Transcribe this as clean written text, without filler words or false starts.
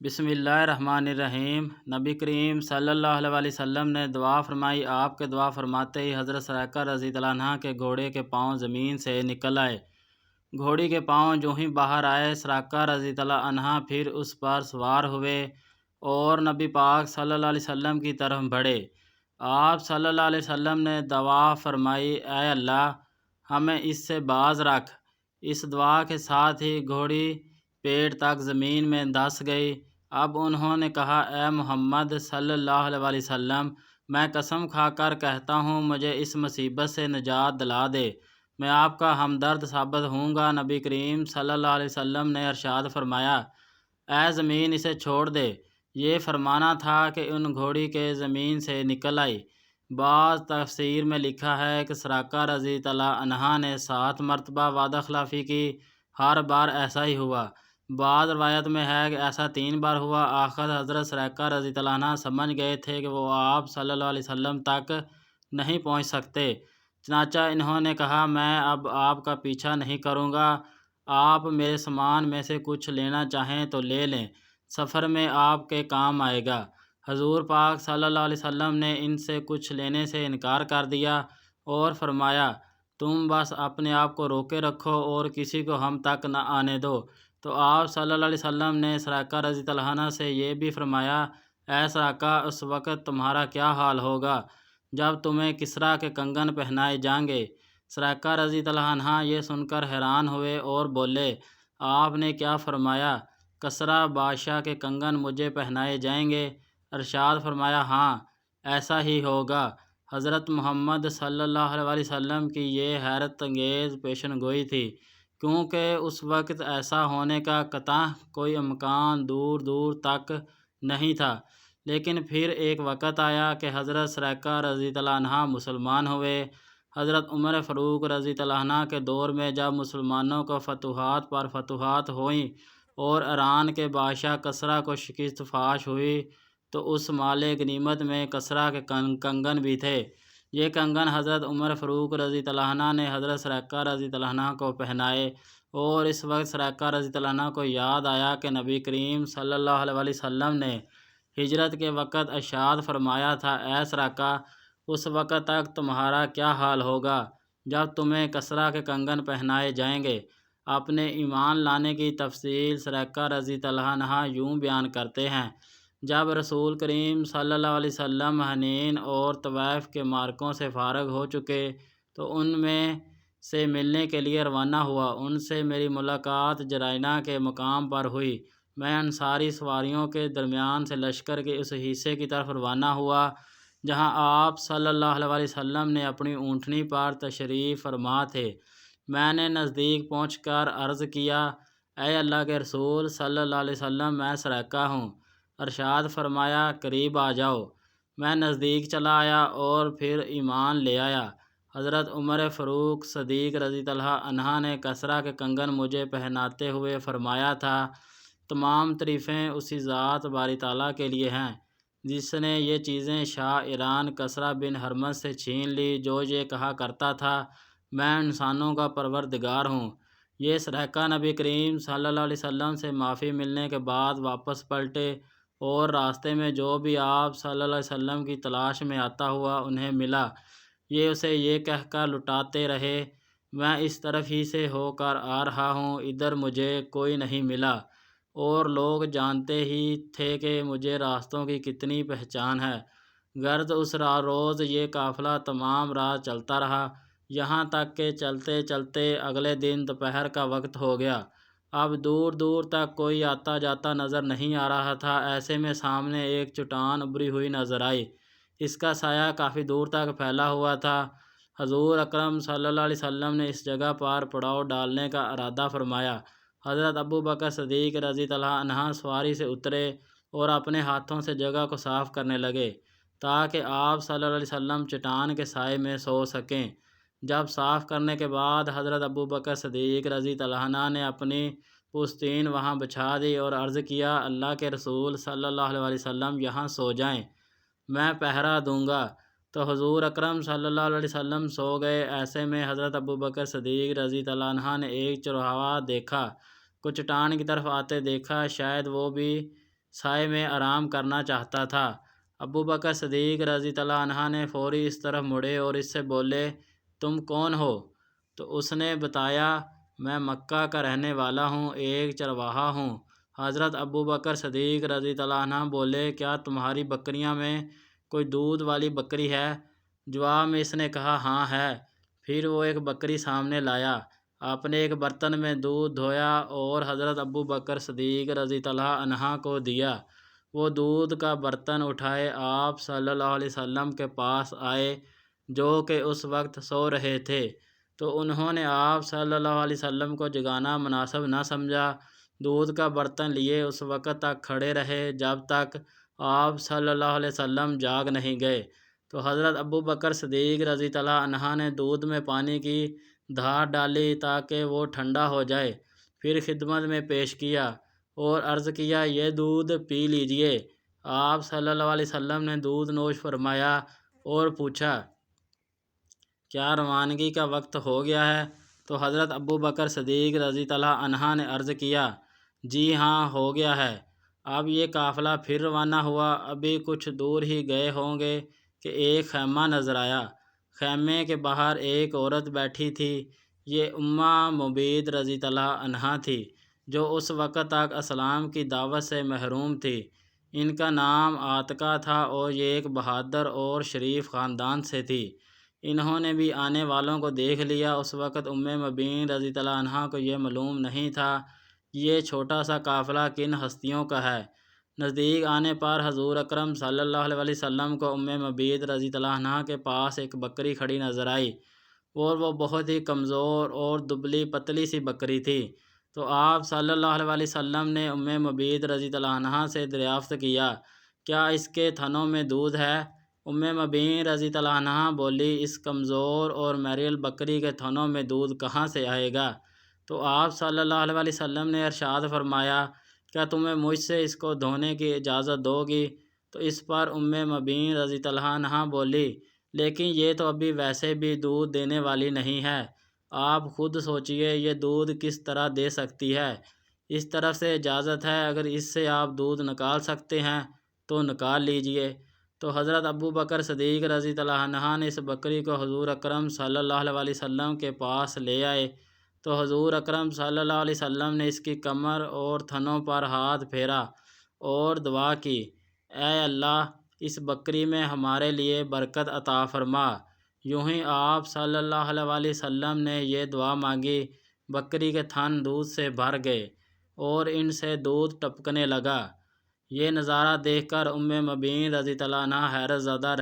بسم اللہ الرحمن الرحیم۔ نبی کریم صلی اللہ علیہ وسلم نے دعا فرمائی۔ آپ کے دعا فرماتے ہی حضرت سرائیکہ رضی اللہ عنہ کے گھوڑے کے پاؤں زمین سے نکل آئے۔ گھوڑی کے پاؤں جو ہی باہر آئے، سرائیکہ رضی اللہ عنہ پھر اس پر سوار ہوئے اور نبی پاک صلی اللہ علیہ وسلم کی طرف بڑھے۔ آپ صلی اللہ علیہ وسلم نے دعا فرمائی، اے اللہ ہمیں اس سے باز رکھ۔ اس دعا کے ساتھ ہی گھوڑی پیٹ تک زمین میں دھس گئی۔ اب انہوں نے کہا، اے محمد صلی اللہ علیہ وسلم، میں قسم کھا کر کہتا ہوں مجھے اس مصیبت سے نجات دلا دے، میں آپ کا ہمدرد ثابت ہوں گا۔ نبی کریم صلی اللہ علیہ وسلم نے ارشاد فرمایا، اے زمین اسے چھوڑ دے۔ یہ فرمانا تھا کہ ان گھوڑی کے زمین سے نکل آئی۔ بعض تفسیر میں لکھا ہے کہ سرائیکہ رضی اللہ عنہ نے 7 مرتبہ وعدہ خلافی کی، ہر بار ایسا ہی ہوا۔ بعض روایت میں ہے کہ ایسا 3 بار ہوا۔ آخر حضرت سرائیکہ رضی اللہ عنہ سمجھ گئے تھے کہ وہ آپ صلی اللہ علیہ وسلم تک نہیں پہنچ سکتے، چنانچہ انہوں نے کہا، میں اب آپ کا پیچھا نہیں کروں گا، آپ میرے سامان میں سے کچھ لینا چاہیں تو لے لیں، سفر میں آپ کے کام آئے گا۔ حضور پاک صلی اللہ علیہ وسلم نے ان سے کچھ لینے سے انکار کر دیا اور فرمایا، تم بس اپنے آپ کو روکے رکھو اور کسی کو ہم تک نہ آنے دو۔ تو آپ صلی اللہ علیہ وسلم نے سرائیکہ رضی اللہ عنہ سے یہ بھی فرمایا، اے سرائیکہ، اس وقت تمہارا کیا حال ہوگا جب تمہیں کسریٰ کے کنگن پہنائے جائیں گے۔ سرائیکہ رضی اللہ عنہ یہ سن کر حیران ہوئے اور بولے، آپ نے کیا فرمایا؟ کسریٰ بادشاہ کے کنگن مجھے پہنائے جائیں گے؟ ارشاد فرمایا، ہاں ایسا ہی ہوگا۔ حضرت محمد صلی اللہ علیہ وسلم کی یہ حیرت انگیز پیشن گوئی تھی، کیونکہ اس وقت ایسا ہونے کا قطعاً کوئی امکان دور دور تک نہیں تھا۔ لیکن پھر ایک وقت آیا کہ حضرت سرائیکہ رضی اللہ عنہ مسلمان ہوئے۔ حضرت عمر فاروق رضی اللہ عنہ کے دور میں جب مسلمانوں کو فتوحات پر فتوحات ہوئیں اور ایران کے بادشاہ کسریٰ کو شکست فاش ہوئی، تو اس مال غنیمت میں کسریٰ کے کنگن بھی تھے۔ یہ کنگن حضرت عمر فاروق رضی اللہ عنہ نے حضرت سرائیکہ رضی اللہ عنہ کو پہنائے، اور اس وقت سرائیکہ رضی اللہ عنہ کو یاد آیا کہ نبی کریم صلی اللہ علیہ وسلم نے ہجرت کے وقت ارشاد فرمایا تھا، اے سرائیکہ، اس وقت تک تمہارا کیا حال ہوگا جب تمہیں کسریٰ کے کنگن پہنائے جائیں گے۔ اپنے ایمان لانے کی تفصیل سرائیکہ رضی اللہ عنہ یوں بیان کرتے ہیں، جب رسول کریم صلی اللہ علیہ وسلم حنین اور طوائف کے معرکوں سے فارغ ہو چکے تو ان میں سے ملنے کے لیے روانہ ہوا۔ ان سے میری ملاقات جرائنا کے مقام پر ہوئی۔ میں انصاری سواریوں کے درمیان سے لشکر کے اس حصے کی طرف روانہ ہوا جہاں آپ صلی اللہ علیہ وسلم نے اپنی اونٹنی پر تشریف فرما تھے۔ میں نے نزدیک پہنچ کر عرض کیا، اے اللہ کے رسول صلی اللہ علیہ وسلم، میں سرائیکہ ہوں۔ ارشاد فرمایا، قریب آ جاؤ۔ میں نزدیک چلا آیا اور پھر ایمان لے آیا۔ حضرت عمر فاروق صدیق رضی اللہ عنہ نے کسریٰ کے کنگن مجھے پہناتے ہوئے فرمایا تھا، تمام تعریفیں اسی ذات باری تعالیٰ کے لیے ہیں جس نے یہ چیزیں شاہ ایران کسریٰ بن ہرمز سے چھین لی، جو یہ کہا کرتا تھا، میں انسانوں کا پروردگار ہوں۔ یہ سرائیکہ نبی کریم صلی اللہ علیہ وسلم سے معافی ملنے کے بعد واپس پلٹے اور راستے میں جو بھی آپ صلی اللہ علیہ وسلم کی تلاش میں آتا ہوا انہیں ملا، یہ اسے یہ کہہ کر لٹاتے رہے، میں اس طرف ہی سے ہو کر آ رہا ہوں، ادھر مجھے کوئی نہیں ملا۔ اور لوگ جانتے ہی تھے کہ مجھے راستوں کی کتنی پہچان ہے۔ غرض اس روز یہ قافلہ تمام رات چلتا رہا، یہاں تک کہ چلتے چلتے اگلے دن دوپہر کا وقت ہو گیا۔ اب دور دور تک کوئی آتا جاتا نظر نہیں آ رہا تھا۔ ایسے میں سامنے ایک چٹان ابھری ہوئی نظر آئی، اس کا سایہ کافی دور تک پھیلا ہوا تھا۔ حضور اکرم صلی اللہ علیہ وسلم نے اس جگہ پر پڑاؤ ڈالنے کا ارادہ فرمایا۔ حضرت ابو بکر صدیق رضی اللہ عنہ سواری سے اترے اور اپنے ہاتھوں سے جگہ کو صاف کرنے لگے تاکہ آپ صلی اللہ علیہ وسلم چٹان کے سائے میں سو سکیں۔ جب صاف کرنے کے بعد حضرت ابو بکر صدیق رضی اللہ عنہ نے اپنی پوستین وہاں بچھا دی اور عرض کیا، اللہ کے رسول صلی اللہ علیہ وسلم یہاں سو جائیں، میں پہرا دوں گا۔ تو حضور اکرم صلی اللہ علیہ وسلم سو گئے۔ ایسے میں حضرت ابو بکر صدیق رضی اللہ عنہ نے ایک چرواہا دیکھا کو چٹان کی طرف آتے دیکھا، شاید وہ بھی سائے میں آرام کرنا چاہتا تھا۔ ابو بکر صدیق رضی اللہ عنہ نے فوری اس طرف مڑے اور اس سے بولے، تم کون ہو؟ تو اس نے بتایا، میں مکہ کا رہنے والا ہوں، ایک چرواہا ہوں۔ حضرت ابو بکر صدیق رضی اللہ عنہ بولے، کیا تمہاری بکریاں میں کوئی دودھ والی بکری ہے؟ جواب میں اس نے کہا، ہاں ہے۔ پھر وہ ایک بکری سامنے لایا، آپ نے ایک برتن میں دودھ دھویا اور حضرت ابو بکر صدیق رضی اللہ عنہ کو دیا۔ وہ دودھ کا برتن اٹھائے آپ صلی اللہ علیہ وسلم کے پاس آئے، جو کہ اس وقت سو رہے تھے، تو انہوں نے آپ صلی اللہ علیہ وسلم کو جگانا مناسب نہ سمجھا۔ دودھ کا برتن لیے اس وقت تک کھڑے رہے جب تک آپ صلی اللہ علیہ وسلم جاگ نہیں گئے۔ تو حضرت ابو بکر صدیق رضی اللہ عنہ نے دودھ میں پانی کی دھار ڈالی تاکہ وہ ٹھنڈا ہو جائے، پھر خدمت میں پیش کیا اور عرض کیا، یہ دودھ پی لیجئے۔ آپ صلی اللہ علیہ وسلم نے دودھ نوش فرمایا اور پوچھا، کیا روانگی کا وقت ہو گیا ہے؟ تو حضرت ابو بکر صدیق رضی اللہ عنہ نے عرض کیا، جی ہاں ہو گیا ہے۔ اب یہ قافلہ پھر روانہ ہوا۔ ابھی کچھ دور ہی گئے ہوں گے کہ ایک خیمہ نظر آیا۔ خیمے کے باہر ایک عورت بیٹھی تھی۔ یہ امہ مبید رضی اللہ عنہا تھی، جو اس وقت تک اسلام کی دعوت سے محروم تھی۔ ان کا نام عاتقہ تھا اور یہ ایک بہادر اور شریف خاندان سے تھی۔ انہوں نے بھی آنے والوں کو دیکھ لیا۔ اس وقت ام مبین رضی اللہ عنہا کو یہ معلوم نہیں تھا یہ چھوٹا سا قافلہ کن ہستیوں کا ہے۔ نزدیک آنے پر حضور اکرم صلی اللہ علیہ وسلم کو ام مبین رضی اللہ عنہا کے پاس ایک بکری کھڑی نظر آئی اور وہ بہت ہی کمزور اور دبلی پتلی سی بکری تھی۔ تو آپ صلی اللہ علیہ وسلم نے ام مبین رضی اللہ عنہا سے دریافت کیا، کیا اس کے تھنوں میں دودھ ہے؟ ام مبین رضی اللہ عنہا بولی، اس کمزور اور میریل بکری کے تھنوں میں دودھ کہاں سے آئے گا؟ تو آپ صلی اللہ علیہ وسلم نے ارشاد فرمایا، کیا تمہیں مجھ سے اس کو دھونے کی اجازت دو گی؟ تو اس پر ام مبین رضی اللہ عنہا بولی، لیکن یہ تو ابھی ویسے بھی دودھ دینے والی نہیں ہے، آپ خود سوچئے یہ دودھ کس طرح دے سکتی ہے؟ اس طرف سے اجازت ہے، اگر اس سے آپ دودھ نکال سکتے ہیں تو نکال لیجئے۔ تو حضرت ابو بکر صدیق رضی اللہ عنہ نے اس بکری کو حضور اکرم صلی اللہ علیہ وسلم کے پاس لے آئے۔ تو حضور اکرم صلی اللہ علیہ وسلم نے اس کی کمر اور تھنوں پر ہاتھ پھیرا اور دعا کی، اے اللہ، اس بکری میں ہمارے لیے برکت عطا فرما۔ یوں ہی آپ صلی اللہ علیہ وسلم نے یہ دعا مانگی، بکری کے تھن دودھ سے بھر گئے اور ان سے دودھ ٹپکنے لگا۔ یہ نظارہ دیکھ کر ام مبین رضی اللہ عنہا حیرت زدہ